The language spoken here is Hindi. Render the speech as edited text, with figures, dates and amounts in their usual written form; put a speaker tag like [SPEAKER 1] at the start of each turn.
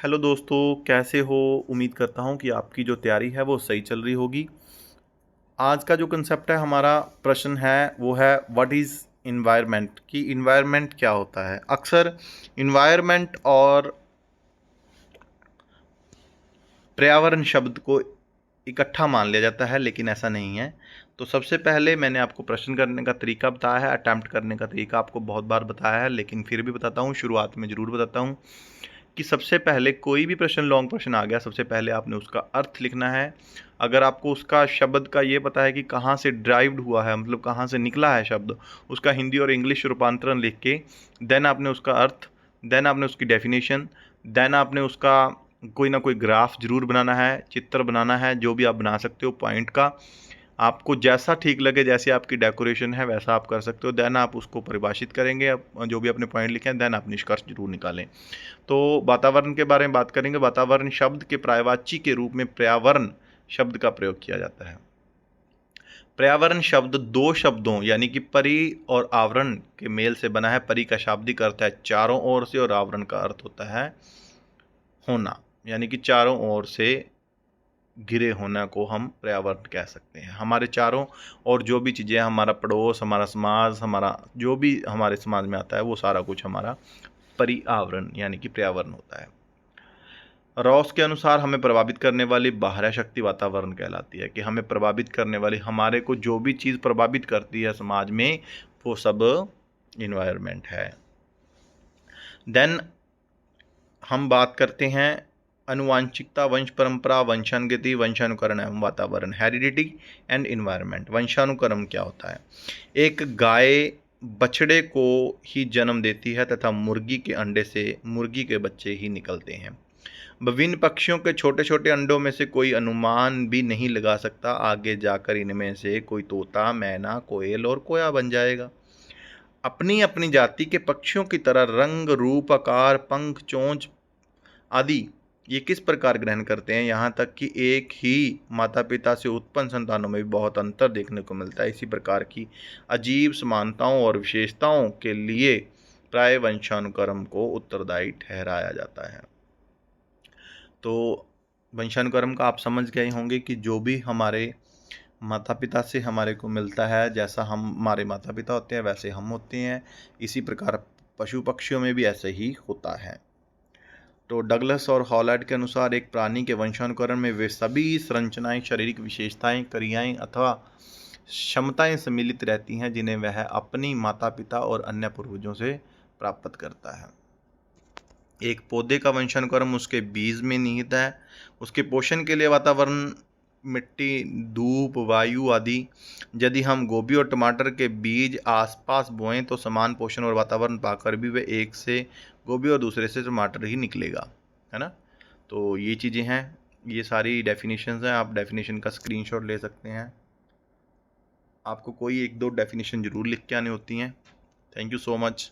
[SPEAKER 1] हेलो दोस्तों, कैसे हो। उम्मीद करता हूँ कि आपकी जो तैयारी है वो सही चल रही होगी। आज का जो कंसेप्ट है, हमारा प्रश्न है वो है व्हाट इज़ इन्वायरमेंट, कि इन्वायरमेंट क्या होता है। अक्सर इन्वायरमेंट और पर्यावरण शब्द को इकट्ठा मान लिया जाता है, लेकिन ऐसा नहीं है। तो सबसे पहले मैंने आपको प्रश्न करने का तरीका बताया है, अटैम्प्ट करने का तरीका आपको बहुत बार बताया है, लेकिन फिर भी बताता हूँ, शुरुआत में ज़रूर बताता हूँ कि सबसे पहले कोई भी प्रश्न, लॉन्ग प्रश्न आ गया, सबसे पहले आपने उसका अर्थ लिखना है। अगर आपको उसका शब्द का ये पता है कि कहाँ से ड्राइव्ड हुआ है, मतलब कहाँ से निकला है शब्द, उसका हिंदी और इंग्लिश रूपांतरण लिख के देन आपने उसका अर्थ, देन आपने उसकी डेफिनेशन, देन आपने उसका कोई ना कोई ग्राफ जरूर बनाना है, चित्र बनाना है, जो भी आप बना सकते हो पॉइंट का। आपको जैसा ठीक लगे, जैसे आपकी डेकोरेशन है वैसा आप कर सकते हो। देन आप उसको परिभाषित करेंगे, जो भी आपने पॉइंट लिखे हैं, देन आप निष्कर्ष जरूर निकालें। तो वातावरण के बारे में बात करेंगे। वातावरण शब्द के पर्यायवाची के रूप में पर्यावरण शब्द का प्रयोग किया जाता है। पर्यावरण शब्द दो शब्दों यानी कि परि और आवरण के मेल से बना है। परि का शाब्दिक अर्थ है चारों ओर से, और आवरण का अर्थ होता है होना, यानी कि चारों ओर से घिरे होना को हम पर्यावरण कह सकते हैं। हमारे चारों और जो भी चीज़ें, हमारा पड़ोस, हमारा समाज, हमारा जो भी हमारे समाज में आता है, वो सारा कुछ हमारा पर्यावरण यानी कि पर्यावरण होता है। रॉस के अनुसार हमें प्रभावित करने वाली बाह्य शक्ति वातावरण कहलाती है, कि हमें प्रभावित करने वाली, हमारे को जो भी चीज़ प्रभावित करती है समाज में, वो सब इन्वायरमेंट है। देन हम बात करते हैं अनुवांशिकता, वंश परंपरा, वंशानुगति, वंशानुकरण एवं वातावरण, हेरिडिटी एंड इन्वायरमेंट। वंशानुक्रम क्या होता है? एक गाय बछड़े को ही जन्म देती है तथा मुर्गी के अंडे से मुर्गी के बच्चे ही निकलते हैं। विभिन्न पक्षियों के छोटे छोटे अंडों में से कोई अनुमान भी नहीं लगा सकता आगे जाकर इनमें से कोई तोता, मैना, कोयल और कोया बन जाएगा। अपनी अपनी जाति के पक्षियों की तरह रंग, रूप, आकार, पंख, चोंच आदि ये किस प्रकार ग्रहण करते हैं, यहाँ तक कि एक ही माता पिता से उत्पन्न संतानों में भी बहुत अंतर देखने को मिलता है। इसी प्रकार की अजीब समानताओं और विशेषताओं के लिए प्राय वंशानुक्रम को उत्तरदायी ठहराया जाता है। तो वंशानुक्रम का आप समझ गए होंगे कि जो भी हमारे माता पिता से हमारे को मिलता है, जैसा हम, हमारे माता पिता होते हैं वैसे हम होते हैं, इसी प्रकार पशु पक्षियों में भी ऐसे ही होता है। तो डगलस और हॉलैंड के अनुसार एक प्राणी के वंशानुक्रम में वे सभी संरचनाएं, शारीरिक विशेषताएं, क्रियाएं अथवा क्षमताएं सम्मिलित रहती हैं जिन्हें वह अपनी माता पिता और अन्य पूर्वजों से प्राप्त करता है। एक पौधे का वंशानुक्रम उसके बीज में निहित है। उसके पोषण के लिए वातावरण, मिट्टी, धूप, वायु आदि। यदि हम गोभी और टमाटर के बीज आसपास बोएं तो समान पोषण और वातावरण पाकर भी वे एक से गोभी और दूसरे से टमाटर ही निकलेगा, है ना। तो ये चीज़ें हैं, ये सारी डेफिनेशंस हैं। आप डेफिनेशन का स्क्रीनशॉट ले सकते हैं। आपको कोई एक दो डेफिनेशन ज़रूर लिख के आनी होती हैं। Thank you so much.